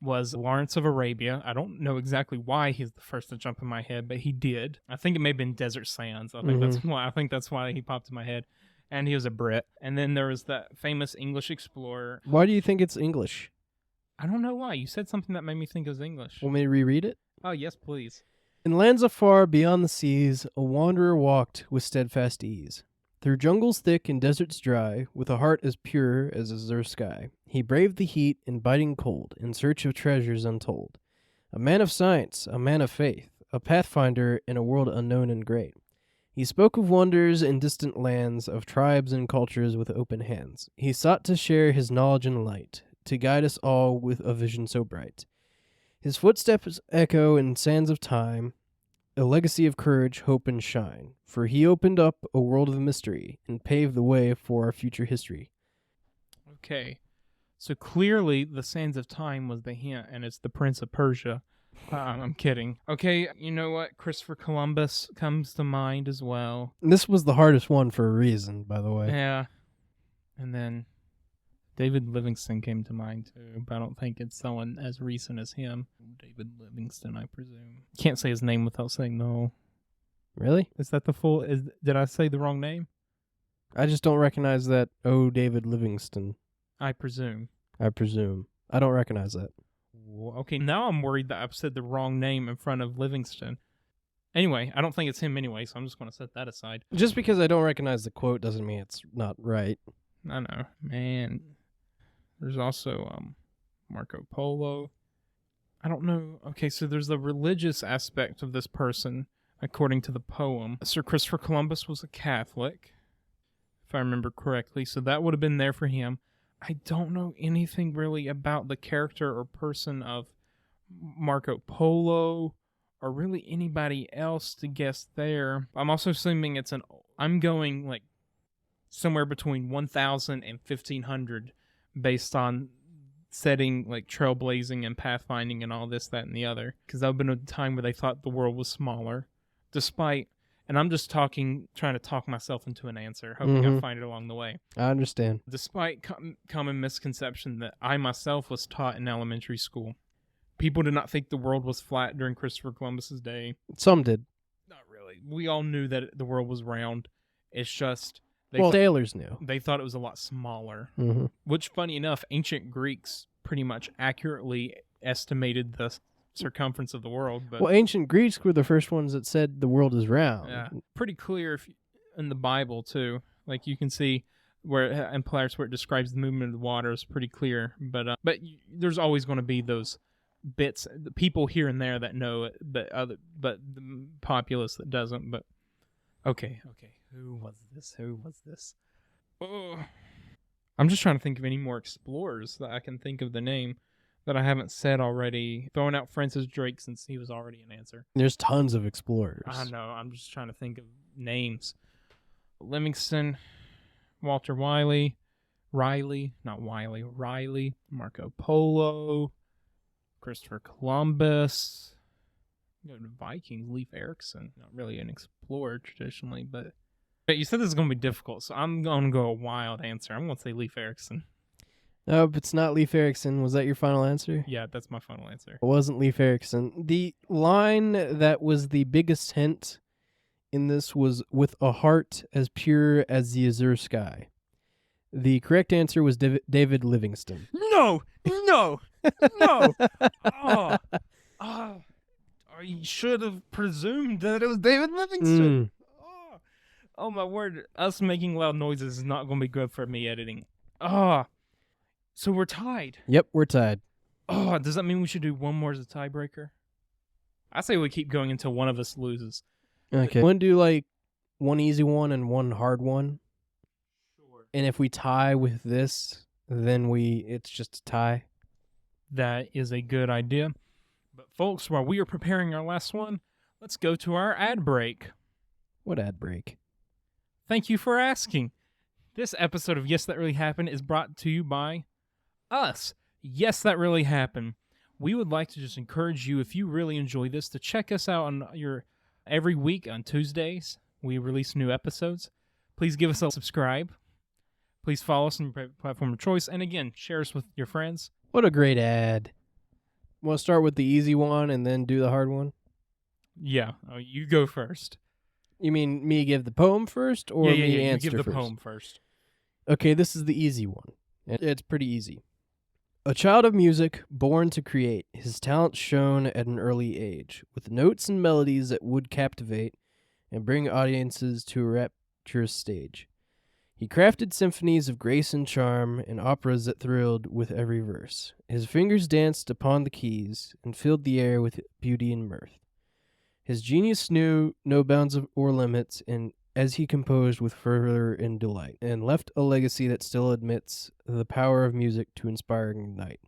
was Lawrence of Arabia. I don't know exactly why he's the first to jump in my head, but he did. I think it may have been Desert Sands. I think that's why he popped in my head. And he was a Brit. And then there was that famous English explorer. Why do you think it's English? I don't know why. You said something that made me think it was English. Want me to reread it? Oh, yes, please. In lands afar beyond the seas, a wanderer walked with steadfast ease. Through jungles thick and deserts dry, with a heart as pure as azure sky, he braved the heat and biting cold in search of treasures untold. A man of science, a man of faith, a pathfinder in a world unknown and great. He spoke of wonders in distant lands, of tribes and cultures with open hands. He sought to share his knowledge and light, to guide us all with a vision so bright. His footsteps echo in sands of time, a legacy of courage, hope, and shine. For he opened up a world of mystery and paved the way for our future history. Okay. So clearly the sands of time was the hint, and it's the Prince of Persia. I'm kidding. Okay, you know what? Christopher Columbus comes to mind as well. This was the hardest one for a reason, by the way. Yeah. And then David Livingstone came to mind too, but I don't think it's someone as recent as him. David Livingstone, I presume. Can't say his name without saying no. Really? Is that the full... Did I say the wrong name? I just don't recognize that, David Livingstone. I presume. I presume. I don't recognize that. Okay, now I'm worried that I've said the wrong name in front of Livingston. Anyway, I don't think it's him anyway, so I'm just going to set that aside. Just because I don't recognize the quote doesn't mean it's not right. I know. Man. There's also Marco Polo. I don't know. Okay, so there's the religious aspect of this person, according to the poem. Sir Christopher Columbus was a Catholic, if I remember correctly, so that would have been there for him. I don't know anything really about the character or person of Marco Polo or really anybody else to guess there. I'm also assuming I'm going like somewhere between 1,000 and 1,500 based on setting like trailblazing and pathfinding and all this, that, and the other. Because that would have been a time where they thought the world was smaller. Despite... And I'm just trying to talk myself into an answer, hoping I find it along the way. I understand. Despite common misconception that I myself was taught in elementary school, people did not think the world was flat during Christopher Columbus's day. Some did. Not really. We all knew that the world was round. It's just... sailors knew. They thought it was a lot smaller. Mm-hmm. Which, funny enough, ancient Greeks pretty much accurately estimated the circumference of the world. But ancient Greeks were the first ones that said the world is round. Yeah, pretty clear in the Bible too. Like you can see in parts where it describes the movement of the water is pretty clear. But there's always going to be those bits, the people here and there that know it, but the populace that doesn't. But okay, who was this? Oh, I'm just trying to think of any more explorers that I can think of the name that I haven't said already. Throwing out Francis Drake since he was already an answer. There's tons of explorers. I know. I'm just trying to think of names. Livingston, Walter Riley, Marco Polo, Christopher Columbus. Go to Vikings, Leif Erikson. Not really an explorer traditionally, but you said this is going to be difficult, so I'm going to go a wild answer. I'm going to say Leif Erikson. No, it's not Leif Erikson. Was that your final answer? Yeah, that's my final answer. It wasn't Leif Erikson. The line that was the biggest hint in this was "with a heart as pure as the azure sky." The correct answer was David Livingstone. No! Oh, you should have presumed that it was David Livingstone. Oh, my word. Us making loud noises is not going to be good for me editing. So we're tied. Yep, we're tied. Does that mean we should do one more as a tiebreaker? I say we keep going until one of us loses. Okay. Want to do like one easy one and one hard one? Sure. And if we tie with this, then it's just a tie. That is a good idea. But folks, while we are preparing our last one, let's go to our ad break. What ad break? Thank you for asking. This episode of Yes, That Really Happened is brought to you by us. Yes, That Really Happened. We would like to just encourage you, if you really enjoy this, to check us out on every week on Tuesdays. We release new episodes. Please give us a subscribe. Please follow us on your platform of choice. And again, share us with your friends. What a great ad. Want to start with the easy one and then do the hard one? Yeah, you go first. You mean me give the poem first or me answer you give the first? poem first. Okay, this is the easy one. It's pretty easy. A child of music, born to create, his talents shown at an early age, with notes and melodies that would captivate and bring audiences to a rapturous stage. He crafted symphonies of grace and charm and operas that thrilled with every verse. His fingers danced upon the keys and filled the air with beauty and mirth. His genius knew no bounds or limits, and as he composed with fervor and delight, and left a legacy that still admits the power of music to inspire and ignite.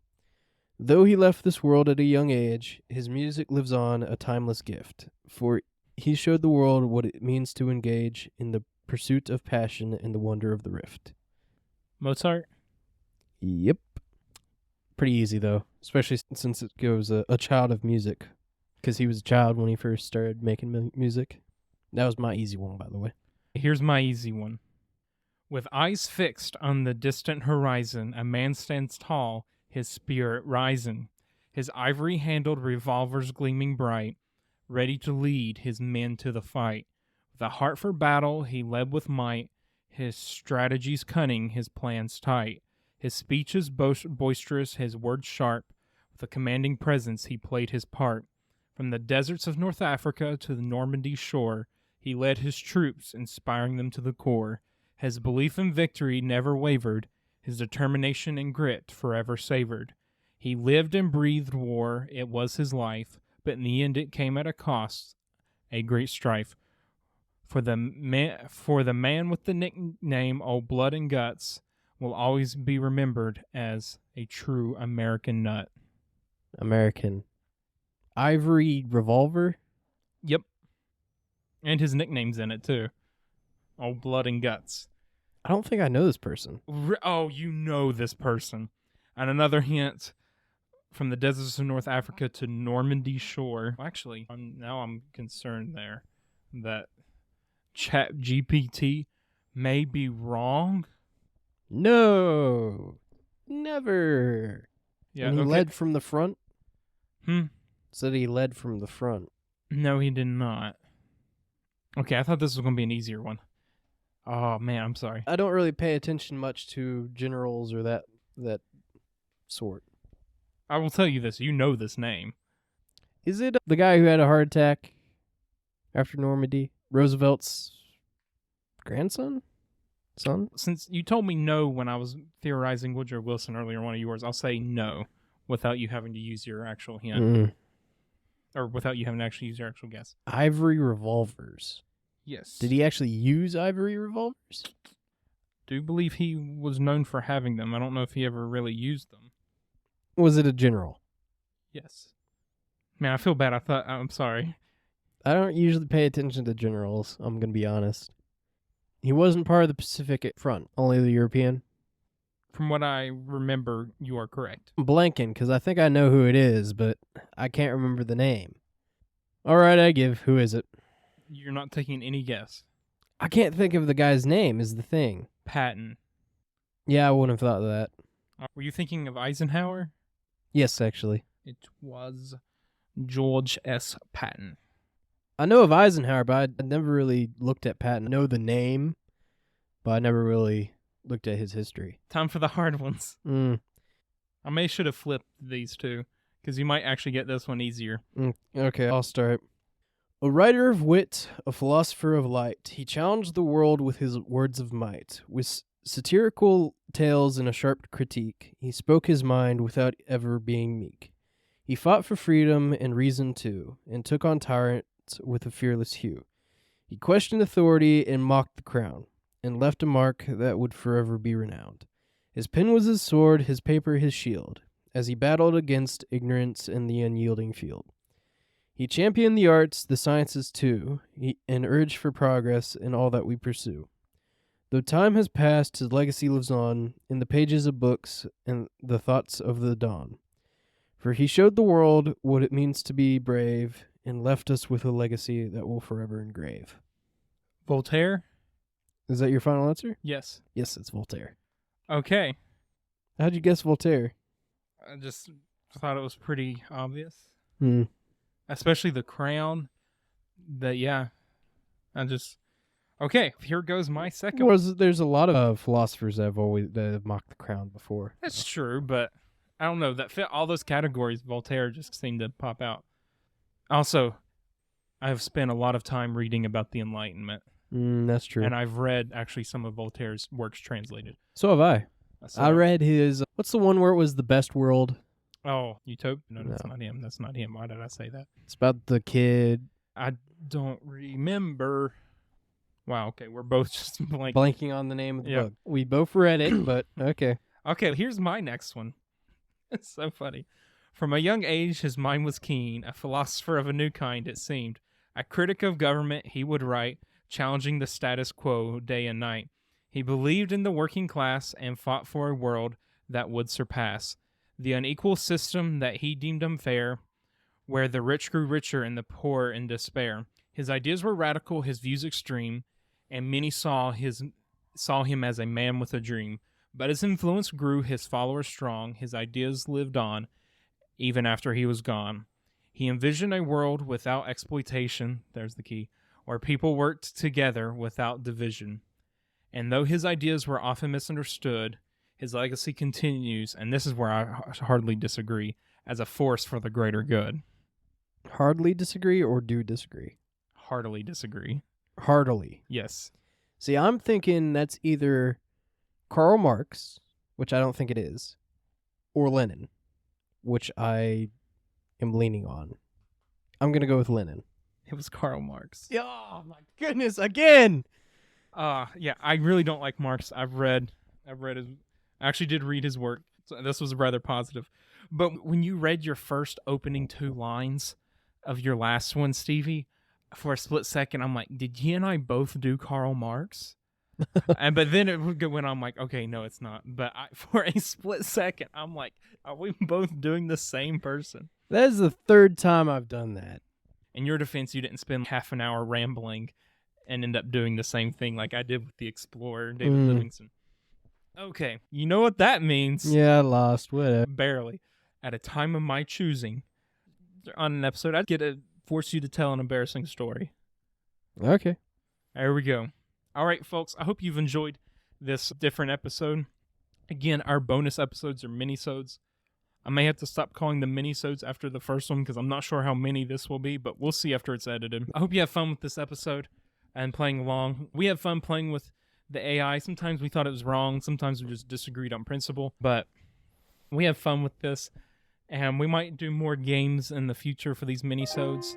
Though he left this world at a young age, his music lives on, a timeless gift, for he showed the world what it means to engage in the pursuit of passion and the wonder of the rift. Mozart? Yep. Pretty easy, though, especially since it goes a child of music, because he was a child when he first started making music. That was my easy one, by the way. Here's my easy one. With eyes fixed on the distant horizon, a man stands tall, his spirit rising, his ivory-handled revolvers gleaming bright, ready to lead his men to the fight. With a heart for battle, he led with might, his strategies cunning, his plans tight. His speeches boisterous, his words sharp. With a commanding presence, he played his part. From the deserts of North Africa to the Normandy shore, he led his troops, inspiring them to the core. His belief in victory never wavered, his determination and grit forever savored. He lived and breathed war, it was his life, but in the end it came at a cost, a great strife. For the man with the nickname Old Blood and Guts will always be remembered as a true American nut. American. Ivory Revolver? Yep. And his nickname's in it, too. Old Blood and Guts. I don't think I know this person. Oh, you know this person. And another hint, from the deserts of North Africa to Normandy shore. Actually, now I'm concerned there that Chat GPT may be wrong. No. Never. Yeah, and he led from the front? Said he led from the front. No, he did not. Okay, I thought this was going to be an easier one. Oh, man, I'm sorry. I don't really pay attention much to generals or that sort. I will tell you this. You know this name. Is it the guy who had a heart attack after Normandy? Roosevelt's grandson? Son? Since you told me no when I was theorizing Woodrow Wilson earlier, one of yours, I'll say no without you having to use your actual hint. Or without you having to actually use your actual guess. Ivory revolvers. Yes. Did he actually use ivory revolvers? do believe he was known for having them. I don't know if he ever really used them. Was it a general? Yes. Man, I feel bad. I'm sorry. I don't usually pay attention to generals, I'm going to be honest. He wasn't part of the Pacific Front, only the European. From what I remember, you are correct. I'm blanking because I think I know who it is, but I can't remember the name. All right, I give. Who is it? You're not taking any guess. I can't think of the guy's name is the thing. Patton. Yeah, I wouldn't have thought of that. Were you thinking of Eisenhower? Yes, actually. It was George S. Patton. I know of Eisenhower, but I never really looked at Patton. I know the name, but I never really looked at his history. Time for the hard ones. I should have flipped these two, because you might actually get this one easier. Okay, I'll start. A writer of wit, a philosopher of light, he challenged the world with his words of might. With satirical tales and a sharp critique, he spoke his mind without ever being meek. He fought for freedom and reason too, and took on tyrants with a fearless hue. He questioned authority and mocked the crown, and left a mark that would forever be renowned. His pen was his sword, his paper his shield, as he battled against ignorance in the unyielding field. He championed the arts, the sciences too, and urged for progress in all that we pursue. Though time has passed, his legacy lives on in the pages of books and the thoughts of the dawn. For he showed the world what it means to be brave, and left us with a legacy that will forever engrave. Voltaire? Is that your final answer? Yes. Yes, it's Voltaire. Okay. How'd you guess Voltaire? I just thought it was pretty obvious. Especially the crown. But yeah. Okay, here goes my second one. There's a lot of philosophers that have mocked the crown before. That's true, but I don't know. That fit all those categories. Voltaire just seemed to pop out. Also, I've spent a lot of time reading about the Enlightenment. That's true. And I've read actually some of Voltaire's works translated. So have I. I read his... What's the one where it was the best world? Oh, Utopia? No, that's not him. That's not him. Why did I say that? It's about the kid. I don't remember. Wow, okay. We're both just blanking on the name of the book. We both read it, but okay. Okay, here's my next one. It's so funny. From a young age, his mind was keen, a philosopher of a new kind, it seemed. A critic of government, he would write, challenging the status quo day and night. He believed in the working class and fought for a world that would surpass the unequal system that he deemed unfair, where the rich grew richer and the poor in despair. His ideas were radical, his views extreme, and many saw him as a man with a dream. But his influence grew, his followers strong, his ideas lived on, even after he was gone. He envisioned a world without exploitation, there's the key, where people worked together without division. And though his ideas were often misunderstood, his legacy continues, and this is where I hardly disagree, as a force for the greater good. Hardly disagree or do disagree? Heartily disagree. Heartily? Yes. See, I'm thinking that's either Karl Marx, which I don't think it is, or Lenin, which I am leaning on. I'm going to go with Lenin. It was Karl Marx. Oh, my goodness, again! Yeah, I really don't like Marx. I've read his... I actually did read his work, so this was rather positive. But when you read your first opening 2 lines of your last one, Stevie, for a split second, I'm like, did you and I both do Karl Marx? But then it would go when I'm like, okay, no, it's not. But for a split second, I'm like, are we both doing the same person? That is the 3rd time I've done that. In your defense, you didn't spend half an hour rambling and end up doing the same thing like I did with the Explorer, David Livingston. Okay, you know what that means. Yeah, I lost. Whatever. Barely. At a time of my choosing, on an episode, I'd get to force you to tell an embarrassing story. Okay. There we go. All right, folks, I hope you've enjoyed this different episode. Again, our bonus episodes are minisodes. I may have to stop calling them minisodes after the first one because I'm not sure how many this will be, but we'll see after it's edited. I hope you have fun with this episode and playing along. We have fun playing with the AI. Sometimes we thought it was wrong. Sometimes we just disagreed on principle, but we have fun with this, and we might do more games in the future for these minisodes.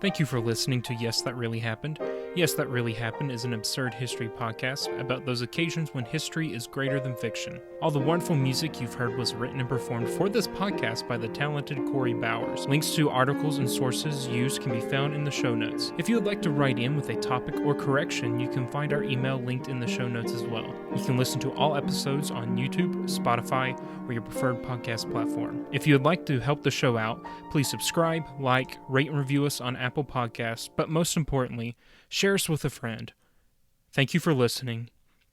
Thank you for listening to Yes, That Really Happened. Yes, That Really Happened is an absurd history podcast about those occasions when history is greater than fiction. All the wonderful music you've heard was written and performed for this podcast by the talented Corey Bowers. Links to articles and sources used can be found in the show notes. If you would like to write in with a topic or correction, you can find our email linked in the show notes as well. You can listen to all episodes on YouTube, Spotify, or your preferred podcast platform. If you would like to help the show out, please subscribe, like, rate, and review us on Apple Podcasts, but most importantly, share us with a friend. Thank you for listening.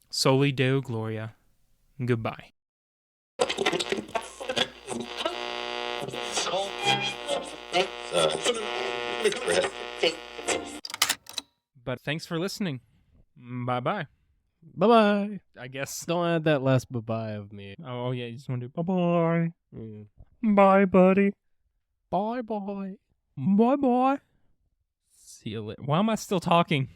Soli Deo Gloria. Goodbye. But thanks for listening. Bye-bye. Bye-bye. I guess. Don't add that last bye-bye of me. Oh yeah, you just want to do bye-bye. Mm. Bye, buddy. Bye-bye. Bye-bye. See you later. Why am I still talking?